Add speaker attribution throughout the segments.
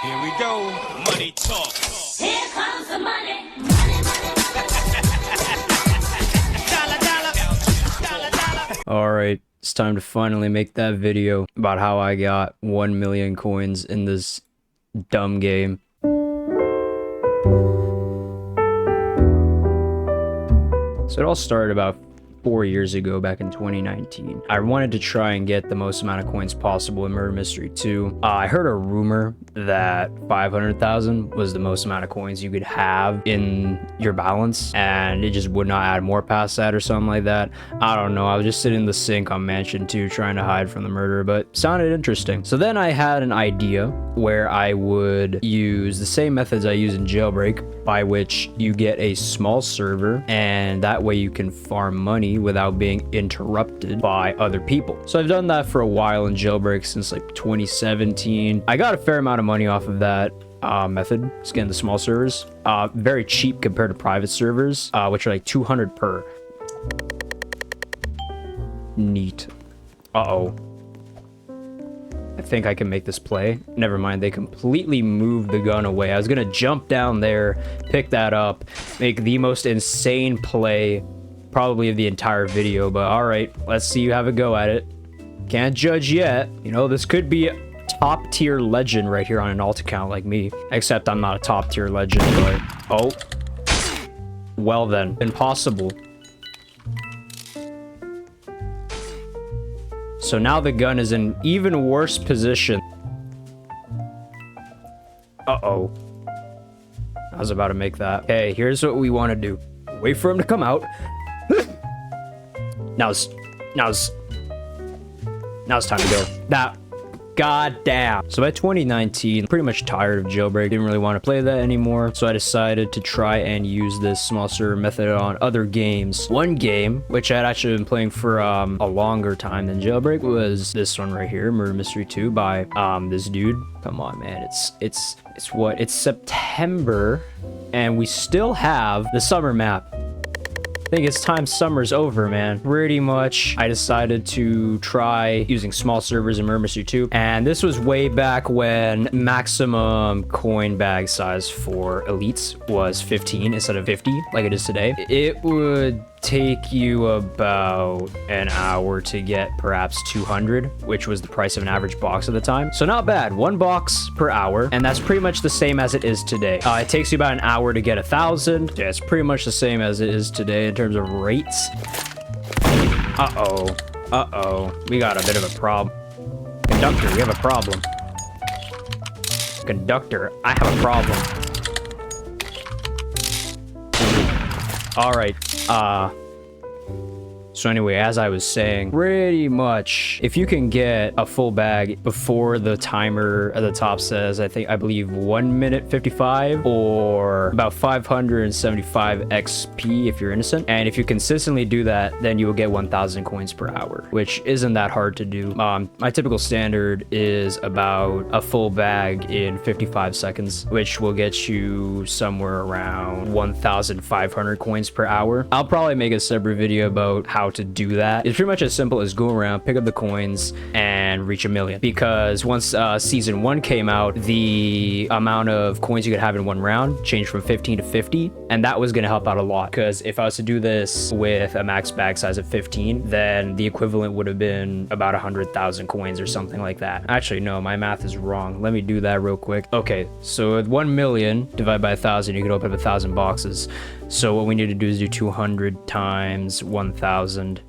Speaker 1: Here we go. Money talk.
Speaker 2: Here comes the money. Money, money, money.
Speaker 3: All right, it's time to finally make that video about how I got 1 million coins in this dumb game. So it all started about 4 years ago, back in 2019. I wanted to try and get the most amount of coins possible in Murder Mystery 2. I heard a rumor that 500,000 was the most amount of coins you could have in your balance, and it just would not add more past that or something like that. I don't know. I was just sitting in the sink on Mansion 2 trying to hide from the murderer, but sounded interesting. So then I had an idea where I would use the same methods I use in Jailbreak, by which you get a small server, and that way you can farm money without being interrupted by other people. So I've done that for a while in Jailbreak since like 2017. I got a fair amount of money off of that method, scanning the small servers. Very cheap compared to private servers, which are like 200 per. Neat. Uh-oh. I think I can make this play. Never mind, they completely moved the gun away. I was gonna jump down there, pick that up, make the most insane play probably of the entire video, but all right, let's see you have a go at it. Can't judge yet. You know, this could be a top tier legend right here on an alt account like me, except I'm not a top tier legend, but oh, well then, impossible. So now the gun is in even worse position. Uh-oh. I was about to make that. Okay, here's what we want to do. Wait for him to come out. Now it's time to go. That, goddamn. So by 2019, pretty much tired of Jailbreak. Didn't really want to play that anymore. So I decided to try and use this small server method on other games. One game, which I'd actually been playing for a longer time than Jailbreak, was this one right here, Murder Mystery 2 by this dude. Come on, man. It's what? It's September, and we still have the summer map. I think it's time summer's over, man. Pretty much, I decided to try using small servers in Murder Mystery 2, and this was way back when maximum coin bag size for elites was 15 instead of 50 like it is today. It would take you about an hour to get perhaps 200, which was the price of an average box at the time. So not bad, 1 box per hour, and that's pretty much the same as it is today. It takes you about an hour to get 1,000. Yeah, it's pretty much the same as it is today in terms of rates. Uh-oh, we got a bit of a problem. Conductor, we have a problem. Conductor, I have a problem. All right, so anyway, as I was saying, pretty much, if you can get a full bag before the timer at the top says, I believe 1 minute 55 or about 575 XP if you're innocent. And if you consistently do that, then you will get 1,000 coins per hour, which isn't that hard to do. My typical standard is about a full bag in 55 seconds, which will get you somewhere around 1,500 coins per hour. I'll probably make a separate video about how to do that. It's pretty much as simple as go around, pick up the coins, and reach 1 million. Because once season 1 came out, the amount of coins you could have in 1 round changed from 15 to 50, and that was going to help out a lot. Because if I was to do this with a max bag size of 15, then the equivalent would have been about 100,000 coins or something like that. Actually, no, my math is wrong. Let me do that real quick. Okay, so with 1 million divided by 1,000, you can open up 1,000 boxes. So what we need to do is do 200 times 1,000,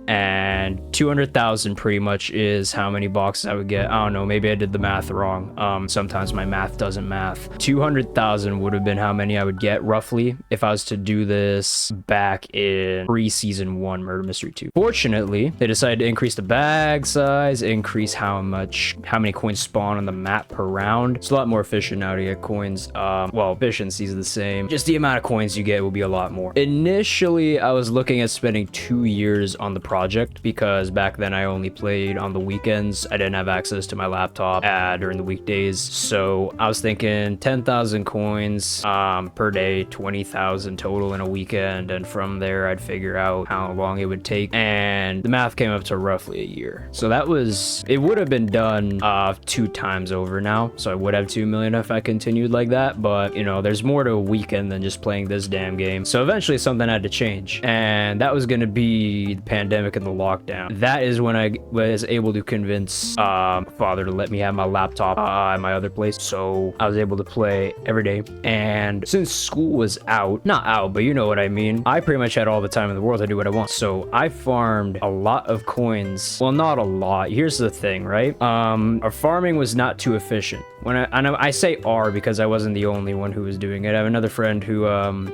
Speaker 3: and 200,000 pretty much is how many boxes I would get. I don't know, maybe I did the math wrong. Sometimes my math doesn't math. 200,000 would have been how many I would get roughly if I was to do this back in pre-season 1 Murder Mystery 2. Fortunately, they decided to increase the bag size, increase how many coins spawn on the map per round. It's a lot more efficient now to get coins. Well, efficiency is the same, just the amount of coins you get will be a lot more. Initially, I was looking at spending 2 years on the project project because back then I only played on the weekends. I didn't have access to my laptop during the weekdays. So I was thinking 10,000 coins per day, 20,000 total in a weekend. And from there, I'd figure out how long it would take. And the math came up to roughly a year. So that was, it would have been done 2 times over now. So I would have 2 million if I continued like that. But, you know, there's more to a weekend than just playing this damn game. So eventually something had to change. And that was going to be the pandemic and the lockdown. That is when I was able to convince father to let me have my laptop at my other place. So I was able to play every day. And since school was out, not out, but you know what I mean, I pretty much had all the time in the world to do what I want. So I farmed a lot of coins. Well, not a lot. Here's the thing, right? Our farming was not too efficient. When I say R because I wasn't the only one who was doing it. I have another friend who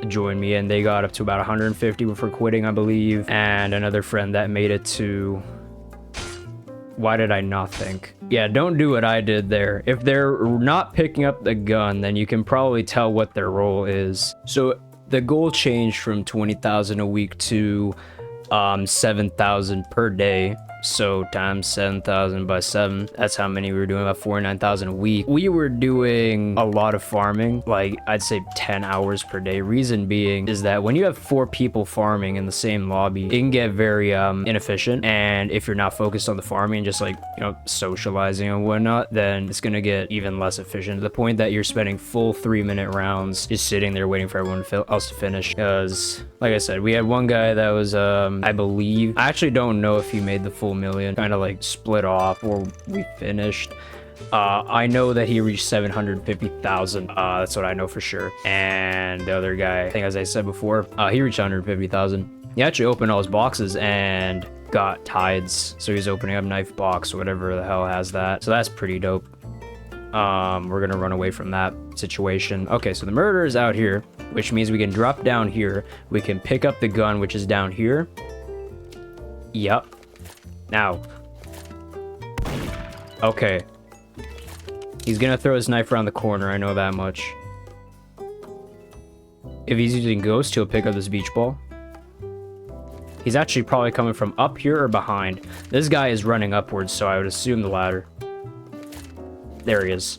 Speaker 3: joined me and they got up to about 150 before quitting, I believe. And another friend that made it to... Why did I not think? Yeah, don't do what I did there. If they're not picking up the gun, then you can probably tell what their role is. So the goal changed from 20,000 a week to 7,000 per day. So times 7,000 by 7, that's how many we were doing, about 49,000 a week. We were doing a lot of farming, like I'd say 10 hours per day. Reason being is that when you have 4 people farming in the same lobby, it can get very inefficient. And if you're not focused on the farming and just like, you know, socializing and whatnot, then it's gonna get even less efficient to the point that you're spending full 3-minute rounds just sitting there waiting for everyone else to finish. Because like I said, we had one guy that was, I believe, I actually don't know if he made the full million, kind of like split off or we finished. I know that he reached 750,000. That's what I know for sure. And the other guy, I think as I said before, he reached 150,000. He actually opened all his boxes and got tides. So he's opening up knife box, whatever the hell has that. So that's pretty dope. We're gonna run away from that situation. Okay, so the murder is out here, which means we can drop down here. We can pick up the gun, which is down here. Yep. Now. Okay. He's gonna throw his knife around the corner, I know that much. If he's using Ghost, he'll pick up this beach ball. He's actually probably coming from up here or behind. This guy is running upwards, so I would assume the ladder. There he is.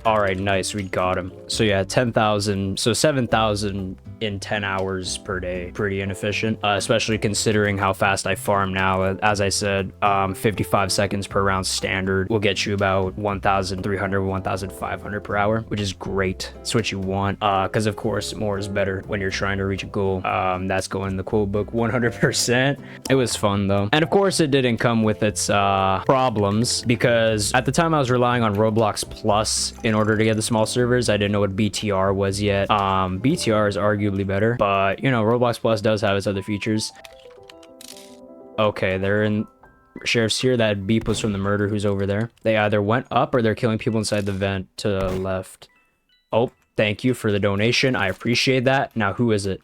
Speaker 3: Alright, nice, we got him. So yeah, 10,000, so 7,000 in 10 hours per day. Pretty inefficient, especially considering how fast I farm now. As I said, 55 seconds per round standard will get you about 1,300, 1,500 per hour, which is great. It's what you want, because of course, more is better when you're trying to reach a goal. That's going in the quote book 100%. It was fun though. And of course, it didn't come with its problems, because at the time I was relying on Roblox Plus in order to get the small servers. I didn't know what BTR was yet. BTR is arguably better, but you know, Roblox Plus does have its other features. Okay, they're in. Sheriff's here. That beep was from the murder who's over there. They either went up or they're killing people inside the vent to the left. Oh, thank you for the donation. I appreciate that. Now, who is it?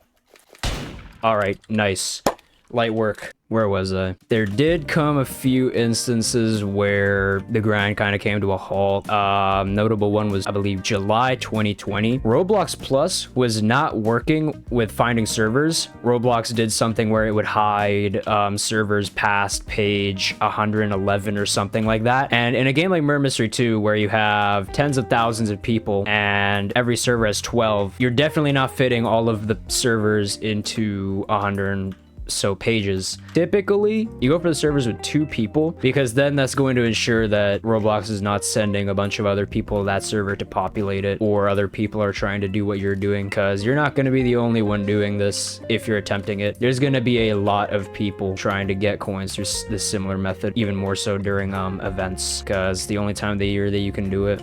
Speaker 3: All right, nice. Light work. Where was I? There did come a few instances where the grind kind of came to a halt. Notable one was, I believe, July 2020. Roblox Plus was not working with finding servers. Roblox did something where it would hide servers past page 111 or something like that. And in a game like Murder Mystery 2, where you have tens of thousands of people and every server has 12, you're definitely not fitting all of the servers into 100 so pages. Typically, you go for the servers with 2 people, because then that's going to ensure that Roblox is not sending a bunch of other people to that server to populate it, or other people are trying to do what you're doing, because you're not going to be the only one doing this if you're attempting it. There's going to be a lot of people trying to get coins through this similar method, even more so during events, because the only time of the year that you can do it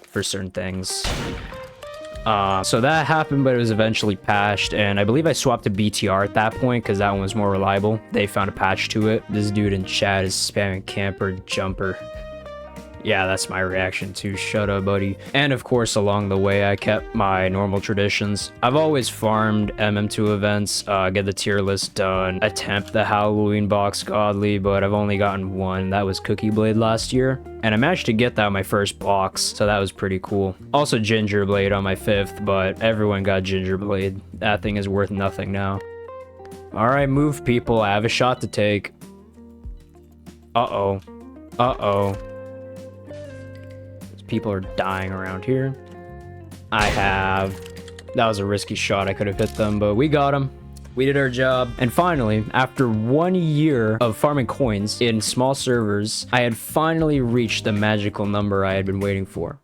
Speaker 3: for certain things. So that happened, but it was eventually patched, and I believe I swapped to BTR at that point because that one was more reliable. They found a patch to it. This dude in chat is spamming camper jumper. Yeah, that's my reaction to shut up, buddy. And of course, along the way, I kept my normal traditions. I've always farmed MM2 events, get the tier list done, attempt the Halloween box godly, but I've only gotten one. That was Cookie Blade last year. And I managed to get that on my first box, so that was pretty cool. Also Gingerblade on my 5th, but everyone got Gingerblade. That thing is worth nothing now. All right, move, people. I have a shot to take. Uh-oh. Uh-oh. People are dying around here. That was a risky shot. I could have hit them, but we got them. We did our job. And finally, after 1 year of farming coins in small servers, I had finally reached the magical number I had been waiting for.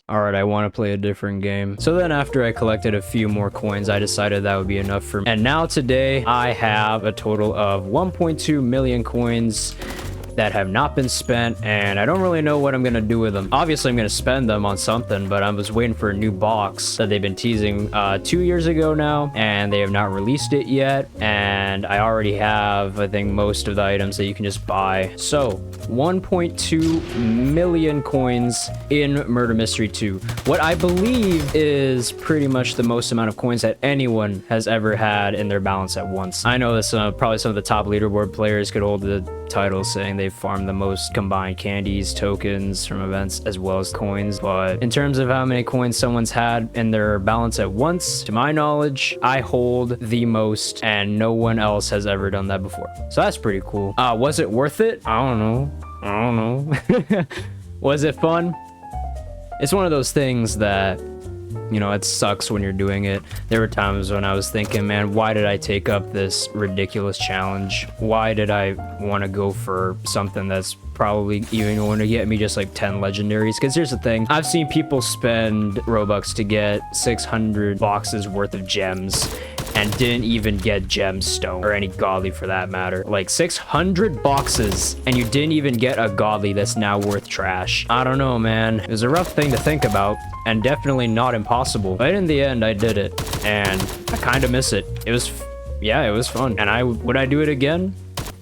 Speaker 3: Alright, I want to play a different game. So then after I collected a few more coins, I decided that would be enough for me. And now today, I have a total of 1.2 million coins that have not been spent, and I don't really know what I'm gonna do with them. Obviously, I'm gonna spend them on something, but I was waiting for a new box that they've been teasing 2 years ago now, and they have not released it yet, and I already have, I think, most of the items that you can just buy. So, 1.2 million coins in Murder Mystery 2. What I believe is pretty much the most amount of coins that anyone has ever had in their balance at once. I know that probably some of the top leaderboard players could hold the title saying they farmed the most combined candies, tokens from events, as well as coins. But in terms of how many coins someone's had in their balance at once, to my knowledge, I hold the most, and no one else has ever done that before. So that's pretty cool. Was it worth it? I don't know. Was it fun? It's one of those things that, you know, it sucks when you're doing it. There were times when I was thinking, man, why did I take up this ridiculous challenge? Why did I want to go for something that's probably even going to get me just like 10 legendaries? Because here's the thing, I've seen people spend Robux to get 600 boxes worth of gems and didn't even get gemstone or any godly for that matter. Like 600 boxes and you didn't even get a godly that's now worth trash. I don't know, man. It was a rough thing to think about and definitely not impossible. But in the end, I did it and I kind of miss it. It was fun. And would I do it again?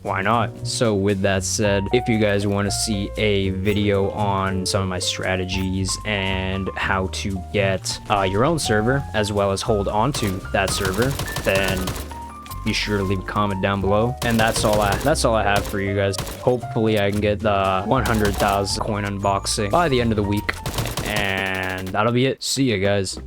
Speaker 3: Why not? So with that said, if you guys want to see a video on some of my strategies and how to get your own server, as well as hold on to that server, then be sure to leave a comment down below. And that's all I have for you guys. Hopefully I can get the 100,000 coin unboxing by the end of the week. And that'll be it. See ya, guys.